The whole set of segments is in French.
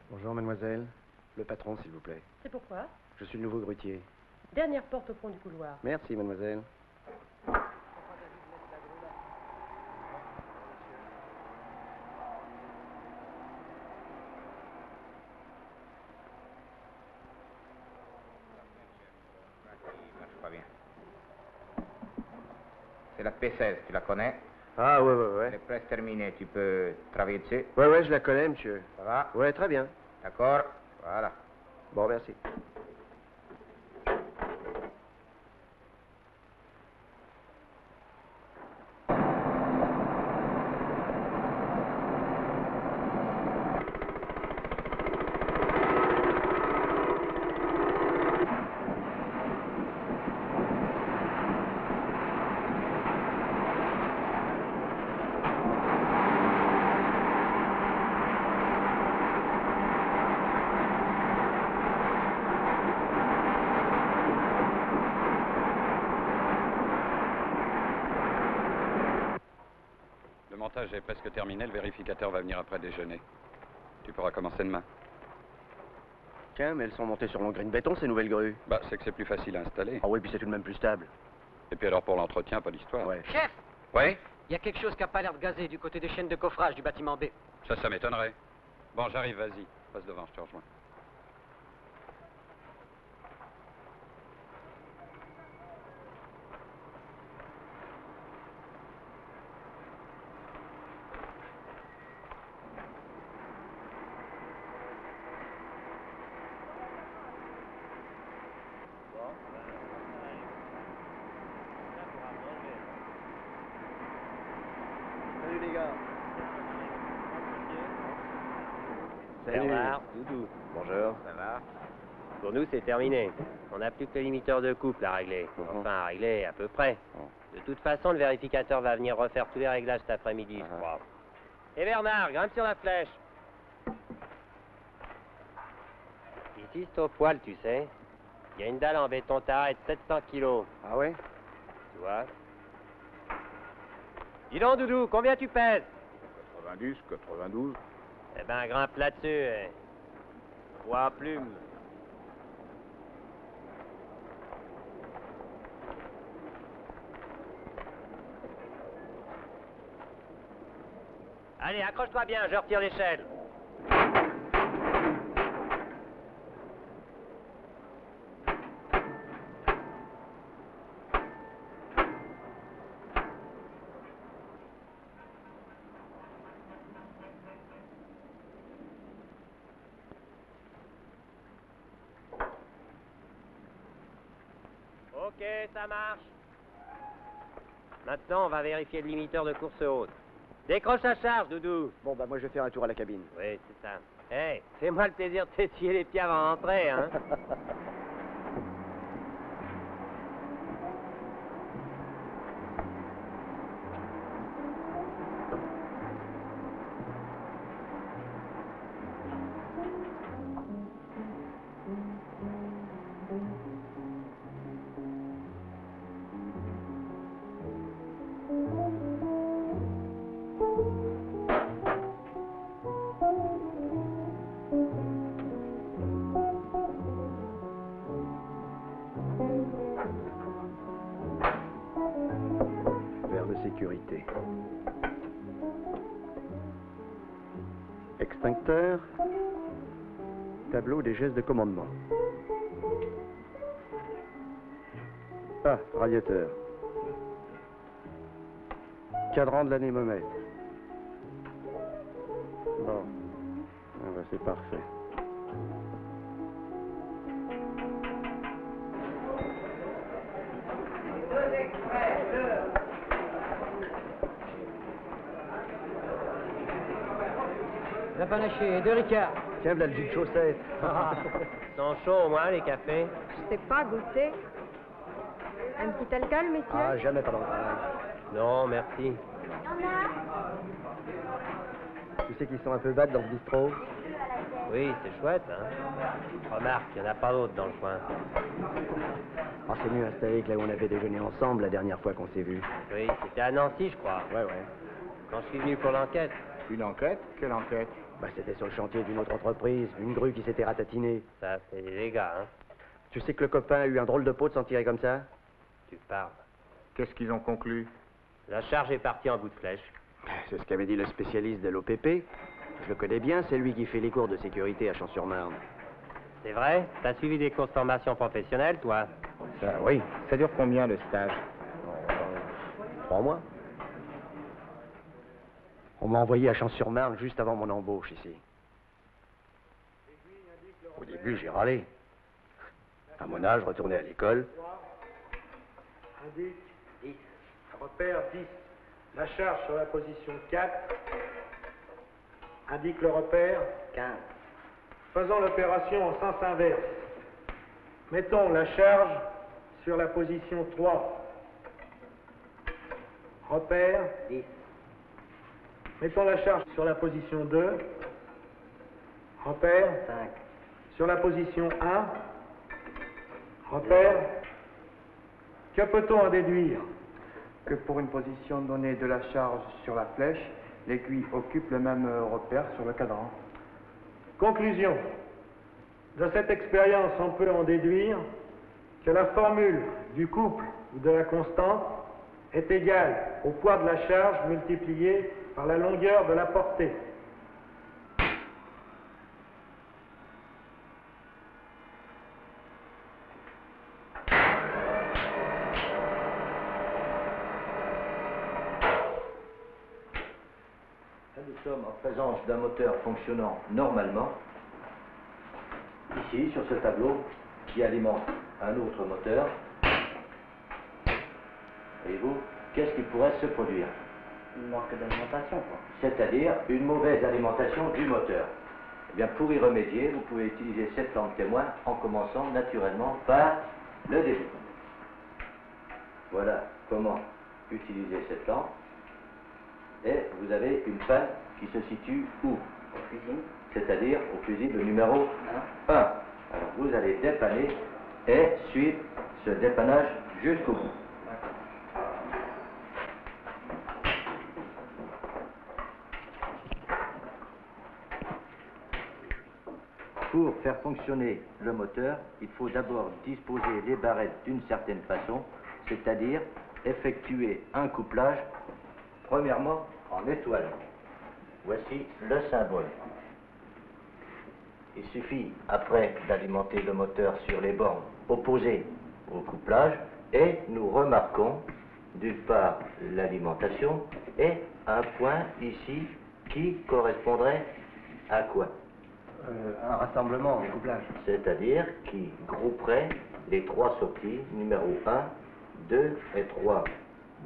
Bonjour, mademoiselle. Le patron, s'il vous plaît. C'est pourquoi? Je suis le nouveau grutier. Dernière porte au fond du couloir. Merci, mademoiselle. C'est la P16, tu la connais? Ah, ouais. Elle est presque terminée, tu peux travailler dessus. Ouais, je la connais, monsieur. Ça va? Ouais, très bien. D'accord? Voilà. Bon, merci. Le montage est presque terminé, le vérificateur va venir après déjeuner. Tu pourras commencer demain. Tiens, mais elles sont montées sur mon green béton, ces nouvelles grues. Bah, c'est que c'est plus facile à installer. Ah oui, puis c'est tout de même plus stable. Et puis alors pour l'entretien, pas d'histoire. Ouais. Chef, Oui? il y a quelque chose qui n'a pas l'air de gazer du côté des chaînes de coffrage du bâtiment B. Ça m'étonnerait. Bon, j'arrive, vas-y. Passe devant, je te rejoins. Salut les gars. Salut, Doudou. Bonjour. Ça va? Pour nous, c'est terminé. On n'a plus que le limiteur de couple à régler. Enfin, à régler à peu près. De toute façon, le vérificateur va venir refaire tous les réglages cet après-midi, je crois. Et Bernard, grimpe sur la flèche. Ici, c'est au poil, tu sais. Il y a une dalle en béton taré de 700 kilos. Ah ouais? Tu vois? Dis donc, Doudou, combien tu pèses? 90, 92. Eh ben, grimpe là-dessus. Trois plumes. Allez, accroche-toi bien, je retire l'échelle. Ok, ça marche. Maintenant, on va vérifier le limiteur de course haute. Décroche la charge, Doudou. Bon, bah moi je vais faire un tour à la cabine. Oui, c'est ça. Hé, fais-moi le plaisir de t'essuyer les pieds avant d'entrer, hein. sécurité. Extincteur. Tableau des gestes de commandement. Ah, radiateur. Cadran de l'anémomètre. Bon. Ah bah, c'est parfait. La panaché, 2 Ricard. Tiens, voilà le jus de chaussette. Ils sont chauds au moins, les cafés. Je sais pas goûter. Un petit alcool, messieurs? Ah, jamais pas dans le travail. Non, merci. Tu sais qu'ils sont un peu bad dans le bistrot? Oui, c'est chouette, hein. Remarque, il n'y en a pas d'autres dans le coin. Ah, c'est mieux installé que là où on avait déjeuné ensemble la dernière fois qu'on s'est vus. Oui, c'était à Nancy, je crois. Ouais, ouais. Quand je suis venu pour l'enquête. Une enquête? Quelle enquête? Bah, c'était sur le chantier d'une autre entreprise, une grue qui s'était ratatinée. Ça, c'est des dégâts, hein. Tu sais que le copain a eu un drôle de peau de s'en tirer comme ça? Tu parles. Qu'est-ce qu'ils ont conclu? La charge est partie en bout de flèche. C'est ce qu'avait dit le spécialiste de l'OPP. Je le connais bien, c'est lui qui fait les cours de sécurité à Champs-sur-Marne. C'est vrai? T'as suivi des cours de formation professionnelle, toi? Ça, oui. Ça dure combien le stage? 3 mois. On m'a envoyé à Champs-sur-Marne juste avant mon embauche ici. Au début, j'ai râlé. À mon âge, retourner à l'école. Indique 10. Repère 10. La charge sur la position 4. Indique le repère 15. Faisons l'opération en sens inverse. Mettons la charge sur la position 3. Repère 10. Mettons la charge sur la position 2. Repère 5. sur la position 1. Repère. Que peut-on en déduire? Que pour une position donnée de la charge sur la flèche, l'aiguille occupe le même repère sur le cadran. Conclusion. De cette expérience, on peut en déduire que la formule du couple ou de la constante est égale au poids de la charge multiplié par la longueur de la portée. Nous sommes en présence d'un moteur fonctionnant normalement, ici sur ce tableau, qui alimente un autre moteur. Voyez-vous, qu'est-ce qui pourrait se produire? Il manque d'alimentation, quoi. C'est-à-dire une mauvaise alimentation du moteur. Eh bien, pour y remédier, vous pouvez utiliser cette lampe témoin en commençant naturellement par le début. Voilà comment utiliser cette lampe. Et vous avez une panne qui se situe où? Au fusible. C'est-à-dire au fusible numéro 1. Alors vous allez dépanner et suivre ce dépannage jusqu'au bout. Pour faire fonctionner le moteur, il faut d'abord disposer les barrettes d'une certaine façon, c'est-à-dire effectuer un couplage, premièrement en étoile. Voici le symbole. Il suffit après d'alimenter le moteur sur les bornes opposées au couplage et nous remarquons d'une part l'alimentation et un point ici qui correspondrait à quoi? Un rassemblement, un couplage. C'est-à-dire qui grouperait les 3 sorties, numéro 1, 2 et 3.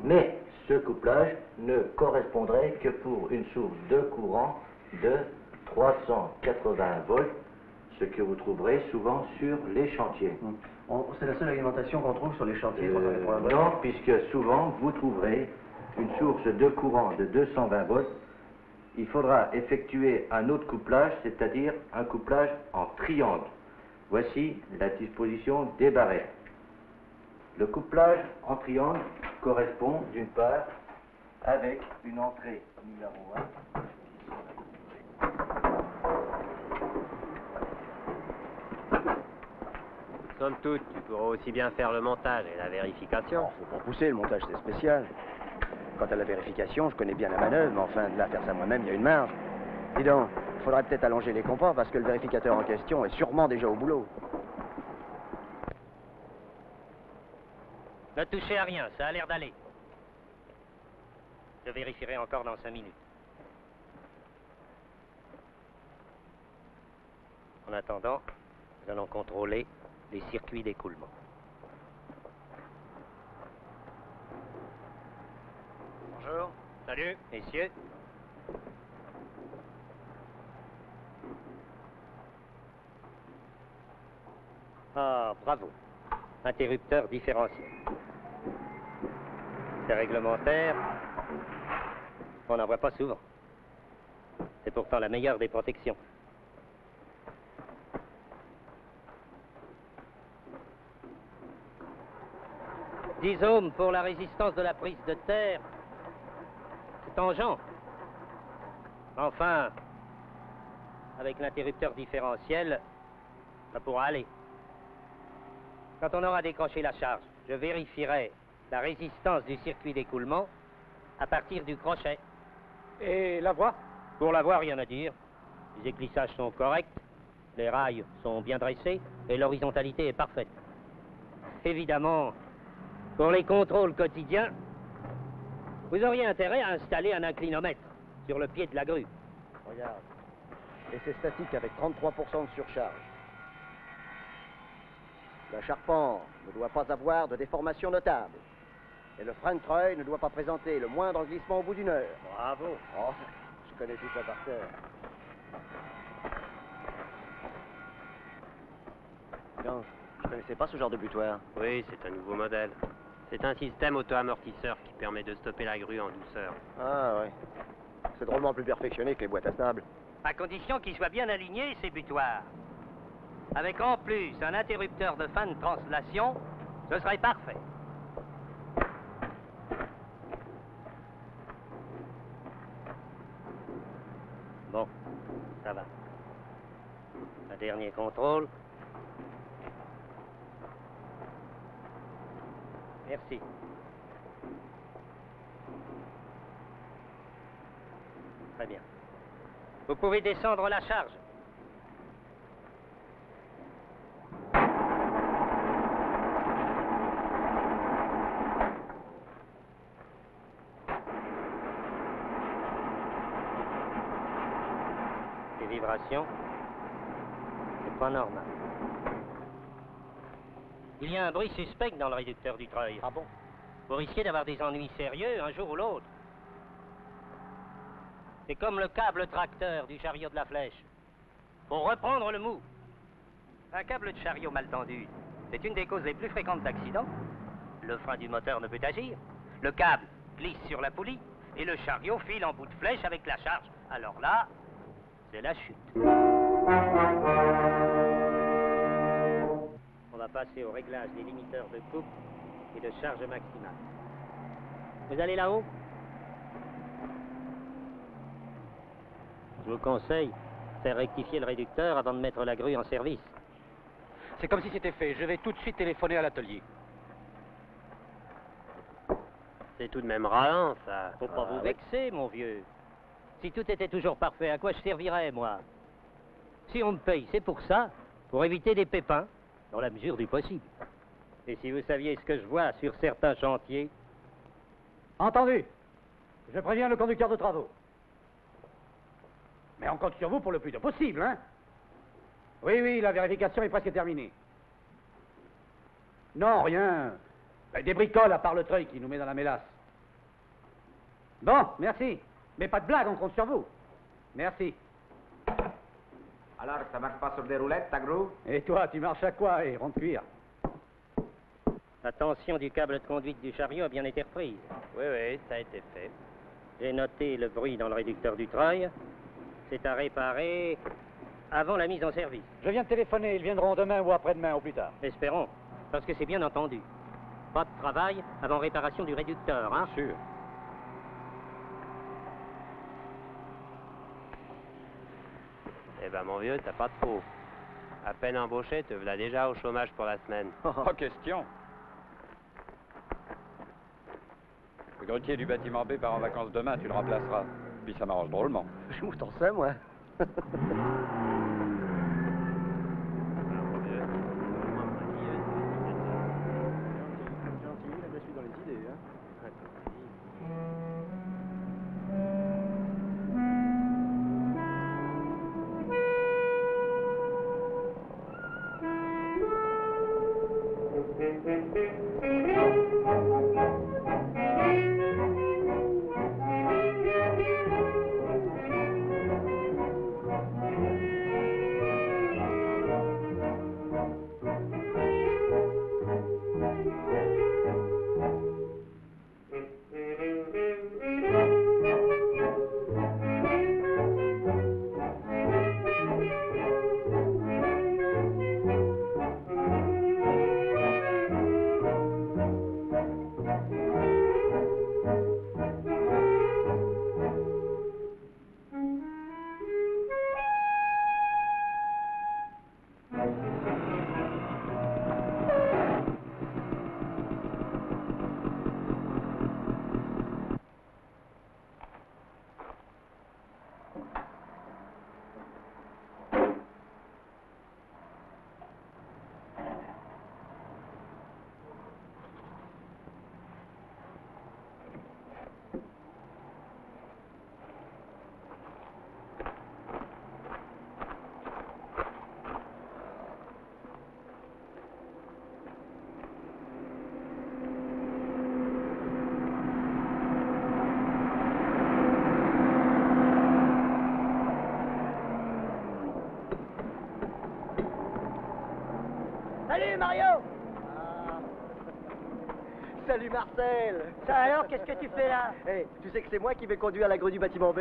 Mais ce couplage ne correspondrait que pour une source de courant de 380 volts, ce que vous trouverez souvent sur les chantiers. C'est la seule alimentation qu'on trouve sur les chantiers. 380 volts. Non, puisque souvent vous trouverez une source de courant de 220 volts. Il faudra effectuer un autre couplage, c'est-à-dire un couplage en triangle. Voici la disposition des barrettes. Le couplage en triangle correspond d'une part avec une entrée numéro 1. Somme toute, tu pourras aussi bien faire le montage et la vérification. Faut pas pousser, le montage c'est spécial. Quant à la vérification, je connais bien la manœuvre, mais enfin, de la faire ça moi-même, il y a une marge. Dis donc, il faudrait peut-être allonger les comports parce que le vérificateur en question est sûrement déjà au boulot. Ne touchez à rien, ça a l'air d'aller. Je vérifierai encore dans 5 minutes. En attendant, nous allons contrôler les circuits d'écoulement. Bonjour. Salut, messieurs. Ah, bravo. Interrupteur différentiel. C'est réglementaire. On n'en voit pas souvent. C'est pourtant la meilleure des protections. « 10 ohms pour la résistance de la prise de terre. C'est tangent. Enfin, avec l'interrupteur différentiel, ça pourra aller. Quand on aura décroché la charge, je vérifierai la résistance du circuit d'écoulement à partir du crochet. Et la voie? Pour la voie, rien à dire. Les éclissages sont corrects, les rails sont bien dressés et l'horizontalité est parfaite. Évidemment, pour les contrôles quotidiens, vous auriez intérêt à installer un inclinomètre sur le pied de la grue. Regarde. Et c'est statique avec 33% de surcharge. Le charpent ne doit pas avoir de déformation notable. Et le frein de treuil ne doit pas présenter le moindre glissement au bout d'une heure. Bravo. Oh, je connais tout ça par cœur. Non, je connaissais pas ce genre de butoir. Oui, c'est un nouveau modèle. C'est un système auto-amortisseur qui permet de stopper la grue en douceur. Ah ouais. C'est drôlement plus perfectionné que les boîtes à sable. À condition qu'il soit bien aligné, ces butoirs. Avec en plus un interrupteur de fin de translation, ce serait parfait. Bon, ça va. Un dernier contrôle. Merci. Très bien. Vous pouvez descendre la charge. Les vibrations, c'est pas normal. Il y a un bruit suspect dans le réducteur du treuil. Ah bon? Vous risquez d'avoir des ennuis sérieux un jour ou l'autre. C'est comme le câble tracteur du chariot de la flèche. Faut reprendre le mou. Un câble de chariot mal tendu, c'est une des causes les plus fréquentes d'accidents. Le frein du moteur ne peut agir. Le câble glisse sur la poulie et le chariot file en bout de flèche avec la charge. Alors là, c'est la chute. On va passer au réglage des limiteurs de coupe et de charge maximale. Vous allez là-haut? Je vous conseille de faire rectifier le réducteur avant de mettre la grue en service. C'est comme si c'était fait. Je vais tout de suite téléphoner à l'atelier. C'est tout de même ralent, ça. Faut pas vous vexer, mon vieux. Si tout était toujours parfait, à quoi je servirais, moi? Si on me paye, c'est pour ça, pour éviter des pépins, dans la mesure du possible. Et si vous saviez ce que je vois sur certains chantiers... Entendu. Je préviens le conducteur de travaux. Mais on compte sur vous pour le plus tôt possible, hein? Oui, la vérification est presque terminée. Non, rien. Des bricoles à part le treuil qui nous met dans la mélasse. Bon, merci. Mais pas de blague, on compte sur vous. Merci. Alors, ça marche pas sur des roulettes, ta grue? Et toi, tu marches à quoi, rond de cuir? La tension du câble de conduite du chariot a bien été reprise. Oui, ça a été fait. J'ai noté le bruit dans le réducteur du treuil. C'est à réparer avant la mise en service. Je viens de téléphoner, ils viendront demain ou après-demain, au plus tard. Espérons, parce que c'est bien entendu. Pas de travail avant réparation du réducteur, hein? Sûr. Eh ben, mon vieux, t'as pas de faux. À peine embauché, te voilà déjà au chômage pour la semaine. Pas question. Le grutier du bâtiment B part en vacances demain, tu le remplaceras. Puis ça m'arrange drôlement. Je m'en sais, moi. Salut Mario. Salut Marcel. Ça alors, qu'est-ce que tu fais là? Hey, tu sais que c'est moi qui vais conduire la grue du bâtiment B?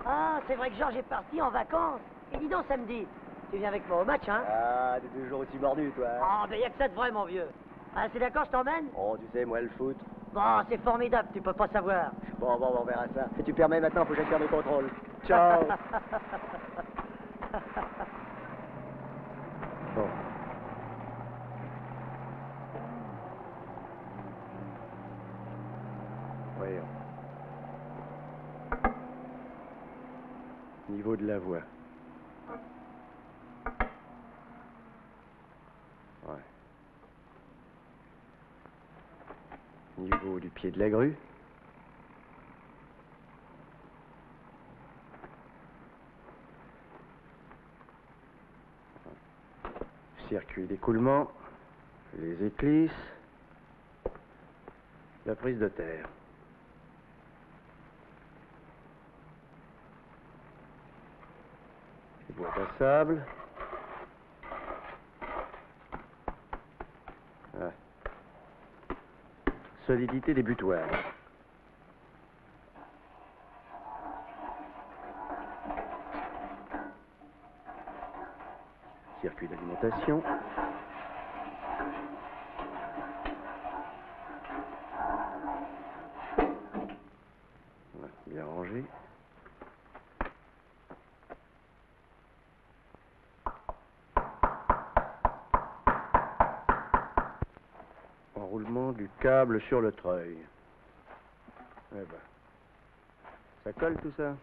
Ah, c'est vrai que Georges est parti en vacances. Et dis donc samedi, tu viens avec moi au match, hein? Ah, t'es toujours aussi mordu, toi. Ah, ben y a que ça de vrai, mon vieux. Ah, c'est d'accord, je t'emmène? Oh, tu sais, moi, le foot. Bon, c'est formidable, tu peux pas savoir. Bon, on verra ça. Si tu permets maintenant, faut que j'aille faire des contrôles. Ciao. Bon. Voyons. Niveau de la voie. Ouais. Niveau du pied de la grue. Circuit d'écoulement, les éclisses, la prise de terre. Les boîtes à sable. Ah. Solidité des butoirs. Circuit d'alimentation. Ouais, bien rangé. Enroulement du câble sur le treuil. Eh ben, ça colle tout ça?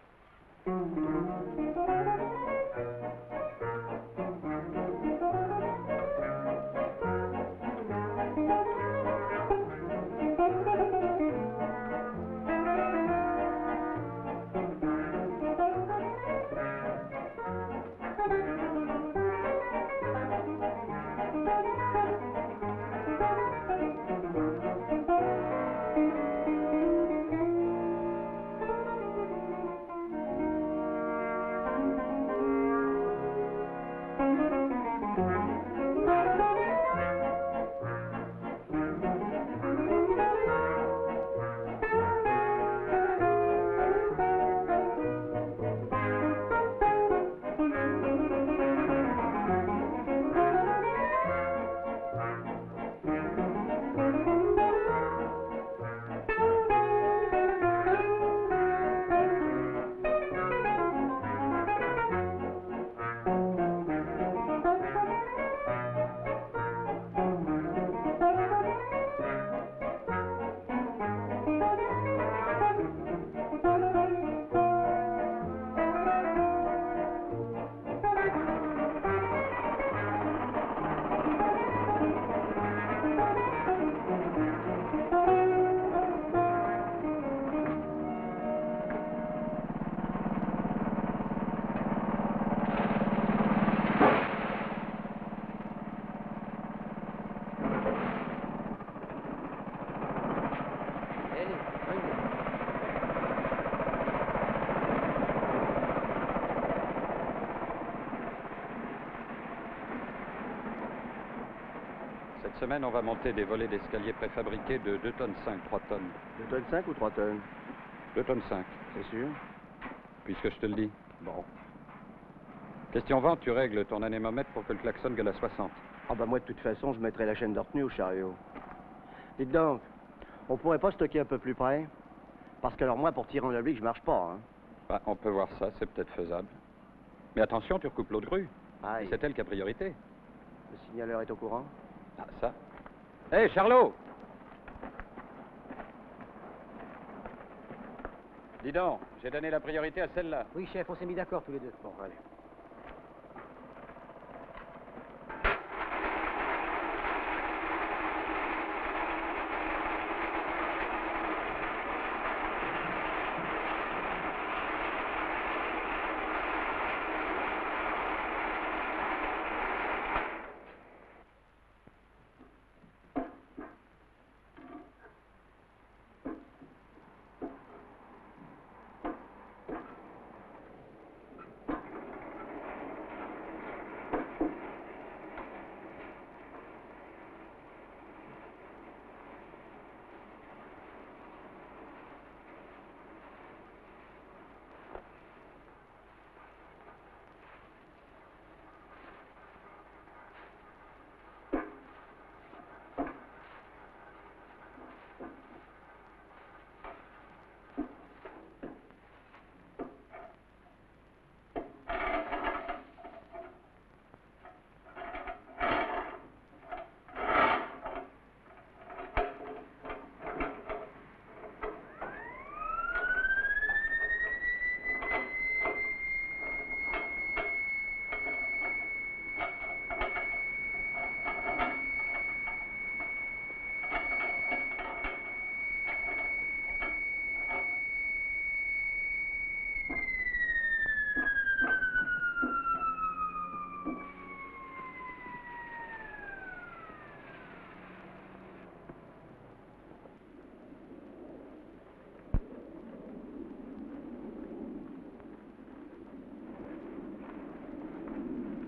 Cette semaine, on va monter des volets d'escalier préfabriqués de 2 tonnes 5, 3 tonnes. 2 tonnes 5 ou 3 tonnes? 2 tonnes 5. C'est sûr? Puisque je te le dis. Bon. Question vente, tu règles ton anémomètre pour que le klaxon gueule à 60. Ah bah moi, de toute façon, je mettrai la chaîne de retenue au chariot. Dites donc, on pourrait pas stocker un peu plus près? Parce que alors moi, pour tirer en oblique, je marche pas, hein. Bah, on peut voir ça, c'est peut-être faisable. Mais attention, tu recoupes l'autre grue. Aïe. C'est elle qui a priorité. Le signaleur est au courant? Ah, ça. Hé, Charlot! Dis donc, j'ai donné la priorité à celle-là. Oui, chef, on s'est mis d'accord tous les deux. Bon, allez.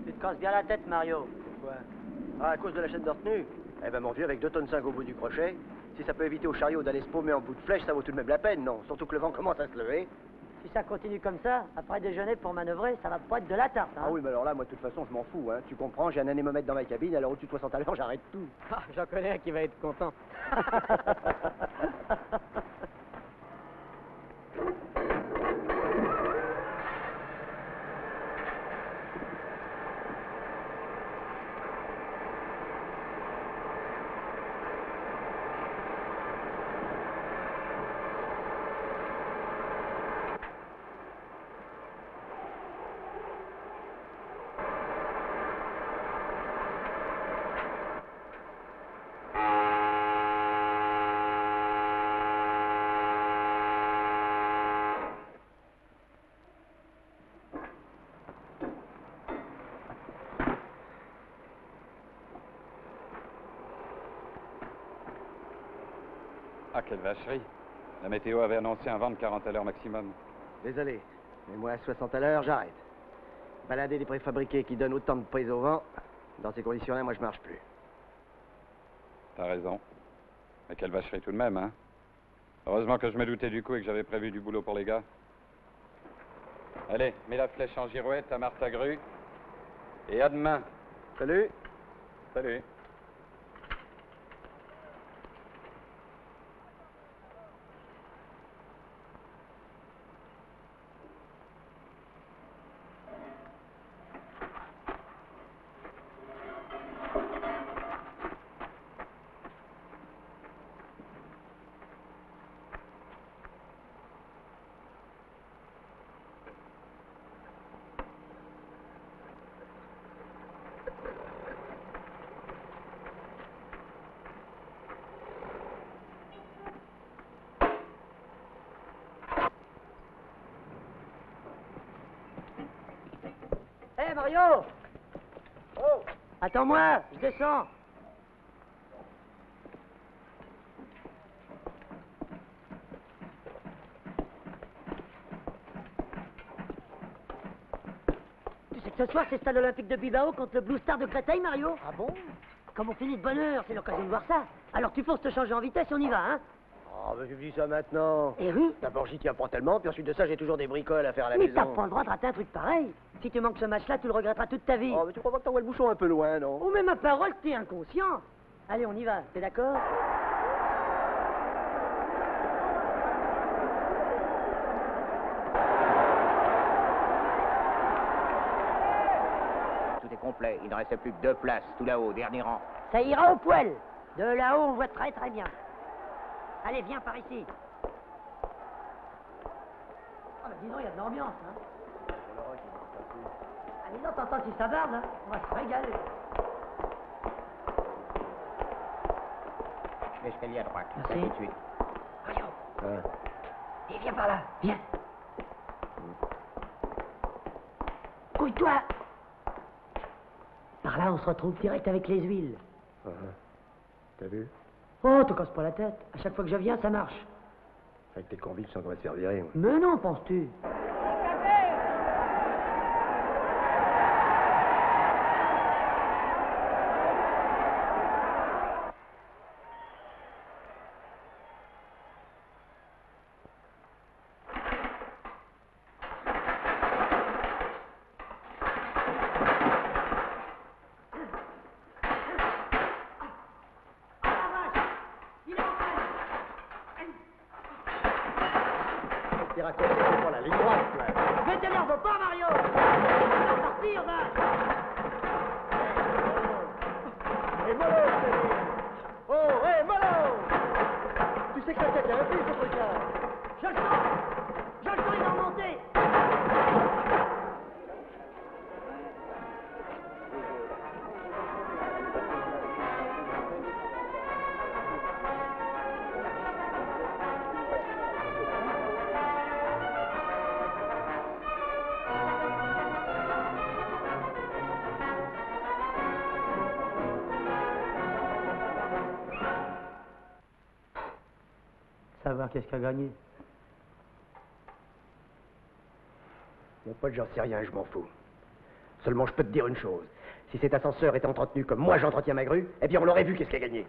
Tu te casses bien la tête, Mario. Pourquoi? Ah, à cause de la chaîne de retenue? Eh ben mon vieux, avec 2 tonnes 5 au bout du crochet, si ça peut éviter au chariot d'aller se paumer en bout de flèche, ça vaut tout de même la peine, non? Surtout que le vent commence à se lever. Si ça continue comme ça, après déjeuner pour manœuvrer, ça va pas être de la tarte, hein. Ah oui, mais alors là, moi, de toute façon, je m'en fous, hein. Tu comprends, j'ai un anémomètre dans ma cabine, alors au-dessus de 60 à l'heure, j'arrête tout. Ah, j'en connais un qui va être content. Ah, quelle vacherie. La météo avait annoncé un vent de 40 à l'heure maximum. Désolé, mais moi, à 60 à l'heure, j'arrête. Balader des préfabriqués qui donnent autant de prise au vent, dans ces conditions-là, moi, je marche plus. T'as raison. Mais quelle vacherie tout de même, hein. Heureusement que je me doutais du coup et que j'avais prévu du boulot pour les gars. Allez, mets la flèche en girouette, amarre ta grue. Et à demain. Salut. Salut. Hé, Mario! Oh! Attends-moi, je descends. Tu sais que ce soir, c'est Stade Olympique de Bilbao contre le Blue Star de Créteil, Mario? Ah bon? comme on finit de bonne heure, c'est l'occasion de voir ça. Alors tu forces te changer en vitesse et on y va, hein? Oh, mais tu me dis ça maintenant. Eh oui. D'abord, j'y tiens pas tellement, puis ensuite de ça, j'ai toujours des bricoles à faire à la Mais maison. t'as pas le droit de rater un truc pareil. Si tu manques ce match-là, tu le regretteras toute ta vie. Oh, mais tu crois pas que t'envoies le bouchon un peu loin, non? Oh, mais ma parole, t'es inconscient. Allez, on y va, t'es d'accord? Tout est complet. Il ne restait plus que 2 places, tout là-haut, dernier rang. Ça ira au poil. De là-haut, on voit très très bien. Allez, viens par ici. Ah, bah dis donc, il y a de l'ambiance, hein. Ah, dis donc, t'entends qui s'abarde, là? On va se régaler. L'escalier à droite. Merci. Tout de suite. Mario. Ouais. Et viens par là, viens. Couille-toi. Par là, on se retrouve direct avec les huiles. T'as vu? Oh, te casse pas la tête. À chaque fois que je viens, ça marche. Avec tes convicts, je sens qu'on va se faire virer, moi. Mais non, penses-tu? T'es raconté, c'est pas la ligne droite, toi. Mais t'énerve pas, Mario! On va partir, va! Et mollo, je te dis. Oh, hé, mollo! Tu sais que la tête est un peu, ce truc-là. Je le sens! Je le sens, il va remonter! Savoir qu'est-ce qu'a gagné. Mon pote, j'en sais rien, je m'en fous. Seulement, je peux te dire une chose. Si cet ascenseur était entretenu comme moi j'entretiens ma grue, eh bien, on aurait vu qu'est-ce qu'il a gagné.